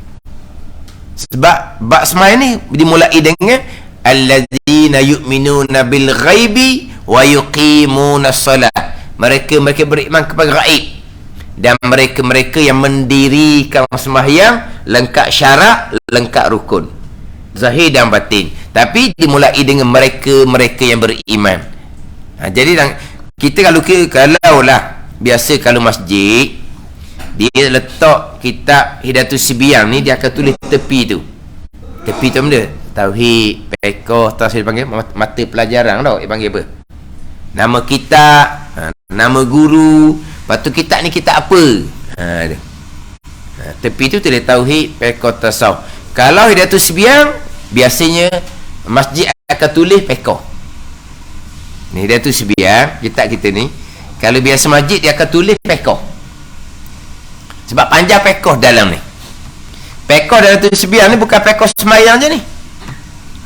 Sebab bab semai ni dimulai dengan allazina yu'minuna bil ghaibi wa yuqimuna shalah. Mereka beriman kepada gaib dan mereka yang mendirikan sembahyang lengkap syarat, lengkap rukun, zahir dan batin. Tapi dimulai dengan mereka yang beriman. Jadi kita kalau lah biasa kalau masjid dia letak kitab Hidayatus Sibiyan ni, dia akan tulis tepi tu benda tauhid, fiqh, tafsir panggil mata pelajaran tau, dia panggil apa, nama kitab, nama guru, lepas tu kitab ni kitab apa, tepi tu tulis tauhid, fiqh, tasawuf. Kalau Hidayatus Sibiyan biasanya masjid akan tulis fiqh. Ni Hidayatus Sibiyan kitab kita ni, kalau biasa masjid dia akan tulis fiqh. Sebab panjang fiqh dalam ni. Fiqh dalam tu sembahyang ni bukan fiqh sembahyang je ni.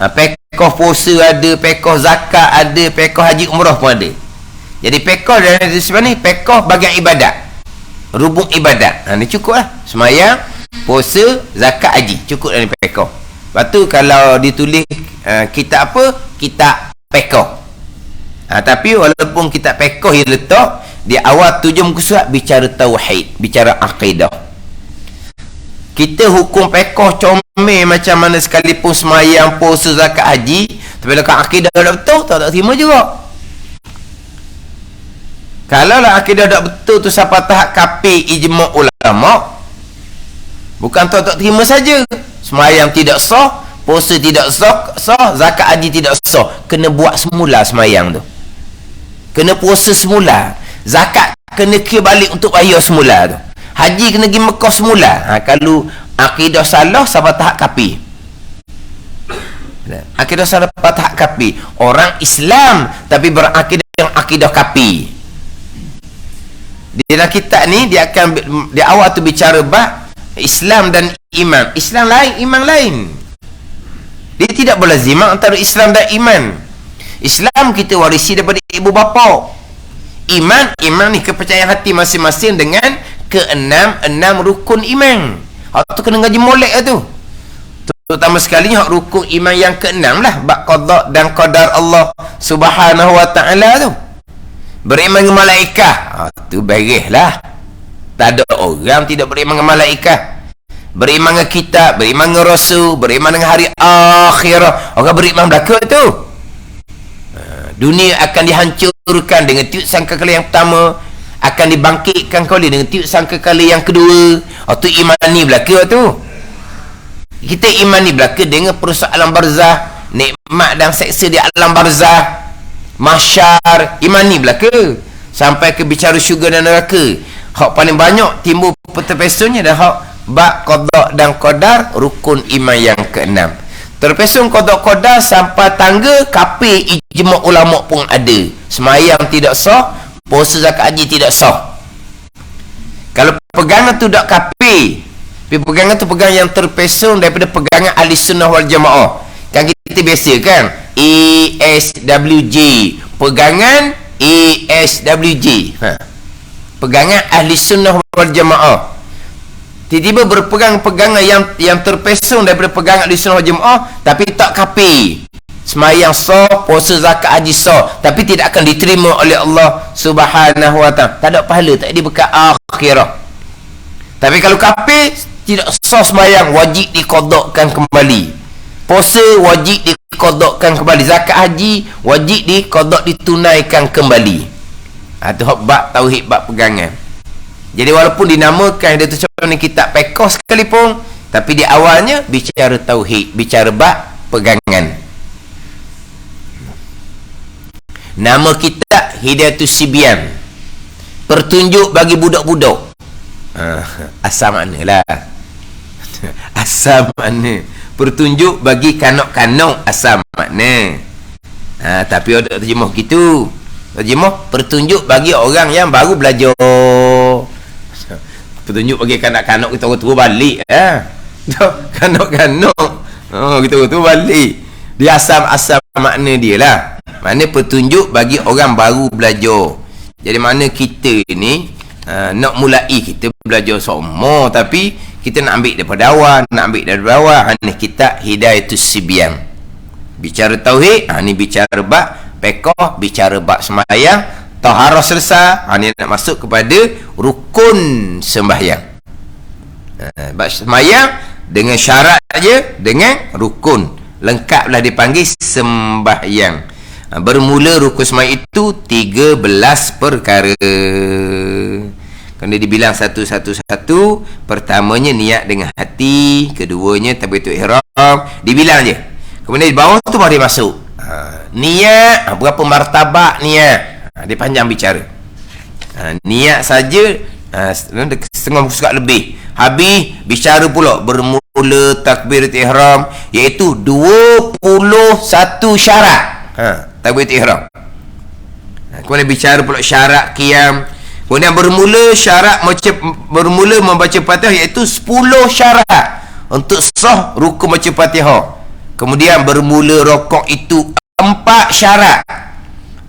Fiqh puasa ada, fiqh zakat ada, fiqh haji umrah pun ada. Jadi fiqh dalam tu sembahyang ni fiqh bagian ibadat, rubuk ibadat. Ni cukup lah. Sembahyang, puasa, zakat, haji, cukup dalam fiqh. Lepas tu kalau ditulis kitab apa? Kitab fiqh. Tapi walaupun kitab fiqh yang letak di awal 7 muka surat bicara tauhid, bicara akidah. Kita hukum fiqh comel macam mana sekalipun semayang, puasa, zakat, haji, tapi kalau akidah tak betul, tak terima juga. Kalau lah akidah tak betul tu sampai tahap kafir ijma' ulama, bukan tak terima saja. Semayang tidak sah, puasa tidak sah, zakat, haji tidak sah. Kena buat semula semayang tu, kena puasa semula, zakat kena kira balik untuk bayar semula tu, haji kena pergi Mekah semula. Kalau akidah salah sampai tahap kafir, akidah salah sampai tahap kafir. Orang Islam tapi berakidah yang akidah kafir. Di dalam kitab ni dia akan di awal tu bicara bab Islam dan iman. Islam lain, iman lain. Dia tidak berlaziman antara Islam dan iman. Islam kita warisi daripada ibu bapa. Iman ni kepercayaan hati masing-masing dengan enam rukun iman. Hak tu kena ngaji molek lah tu. Terutama sekali hak rukun iman yang ke-6 lah, bab qada dan qadar Allah Subhanahu wa taala tu. Beriman dengan malaikat. Tu beres lah. Tak ada orang tidak beriman dengan malaikat. Beriman dengan kitab, beriman dengan rasul, beriman dengan hari akhirat. Orang beriman belaka tu. Dunia akan dihancurkan dengan tiup sangkakala yang pertama, akan dibangkitkan kembali dengan tiup sangkakala yang kedua. Tu iman ni belaka tu. Kita iman ni belaka dengan persoalan barzah, nikmat dan seksa di alam barzah, mahsyar. Iman ni belaka sampai ke bicara syurga dan neraka. Hak paling banyak timbul terpesunnya dah hak bab qada dan qadar, rukun iman yang ke-6. Terpesun qada qadar sampai tangga kafir ijma' ulama pun ada. Semayang tidak sah, puasa zakat haji tidak sah. Kalau pegangan tu tak kafir, tapi pegangan tu pegangan yang terpesun daripada pegangan ahli sunnah wal jamaah. Kan kita biasa kan ESWJ, pegangan ESWJ, pegangan ahli sunnah wal jamaah. Tiba-tiba berpegang pegangan yang terpesong daripada pegangan ahli sunnah wal jamaah, tapi tak kafir. Semayang sah, puasa zakat haji sah, tapi tidak akan diterima oleh Allah Subhanahu wa taala. Tak ada pahala, tak ada bekal akhirah. Tapi kalau kafir tidak sah semayang, wajib diqadakkan kembali. Puasa wajib diqadakkan kembali. Zakat haji wajib diqadak, ditunaikan kembali. Itu bab tauhid, bab pegangan. Jadi walaupun dinamakan dia tu ni kitab fiqh sekalipun, tapi di awalnya bicara tauhid, bicara bab pegangan. Nama kitab Hidayatus Sibiyan, petunjuk bagi budak-budak. Asal maknalah asal makna. Petunjuk bagi kanok-kanok asal makna. Tapi ada terjemah gitu. Terjemah petunjuk bagi orang yang baru belajar. Petunjuk bagi kanak-kanak kita orang tua balik. Kanok-kanok. Kita orang tua balik. Dia asal makna dia lah. Makna petunjuk bagi orang baru belajar. Jadi mana kita ni nak mulai kita belajar semua, tapi kita nak ambil daripada awal, ni kita Hidayatus Sibyan. Bicara tauhid, ni bicara bab fiqh, bicara bab sembahyang, taharah selesai, ni nak masuk kepada rukun sembahyang. Bab sembahyang dengan syarat je, dengan rukun, lengkaplah dipanggil sembahyang. Bermula rukun sembahyang itu 13 perkara. Kena dibilang satu-satu. Pertamanya niat dengan hati, keduanya takbiratul ihram, dibilang je. Kemudian di bawah tu baru dia masuk. Niat, berapa martabak niat? Dia panjang bicara. Niat saja setengah sukat lebih. Habis bicara pula bermula takbiratul ihram, iaitu 21 syarat. Takbiratul ihram. Kemudian bicara pula syarat qiyam. Kemudian bermula membaca Fatihah, iaitu 10 syarat untuk sah rukun baca Fatihah. Kemudian bermula rokok itu 4 syarat.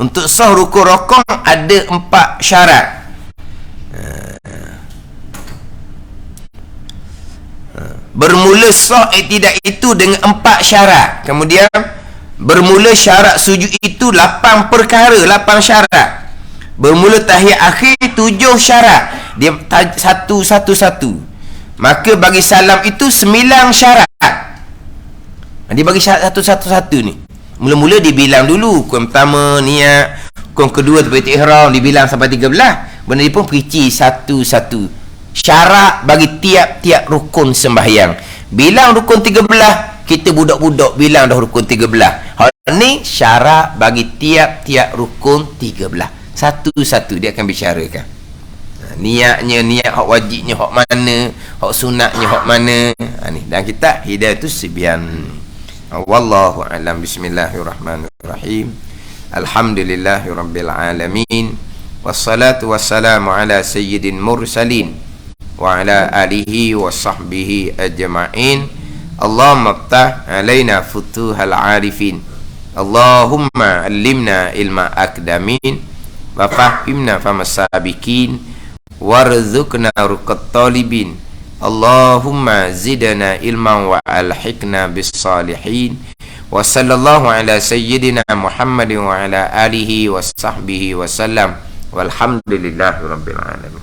Untuk sah rukun rokok ada 4 syarat. Bermula sah i'tidal itu dengan 4 syarat. Kemudian bermula syarat sujud itu 8 perkara, 8 syarat. Bermula tahiyat akhir 7 syarat. Dia satu-satu. Maka bagi salam itu 9 syarat. Dia bagi syarat satu-satu ni. Mula-mula dibilang dulu. Rukun pertama niat, rukun kedua takbiratul ihram, dibilang sampai 13. Benda ni pun perinci satu-satu. Syarat bagi tiap-tiap rukun sembahyang. Bilang rukun 13, kita budak-budak bilang dah rukun 13. Hal ni syarat bagi tiap-tiap rukun 13. Satu-satu dia akan bicarakan. Niatnya, niat hak wajibnya hak mana, hak sunatnya hak mana. Ni dan kita Hidayatus Sibyan. Wallahu a'lam. Bismillahirrahmanirrahim. Alhamdulillahirabbil alamin. Wassalatu wassalamu ala sayyidin mursalin wa ala alihi wa sahbihi ajma'in. Allahumma ftah alaina futuhal arifin. Allahumma allimna ilma akdamin wa fahimna famasabikin warzuqna ruqat talibin. Allahumma zidna ilman wa alhiqna bis salihin. Wa sallallahu ala sayyidina Muhammadin wa ala alihi wa sahbihi wa sallam. Walhamdulillahi rabbil alamin.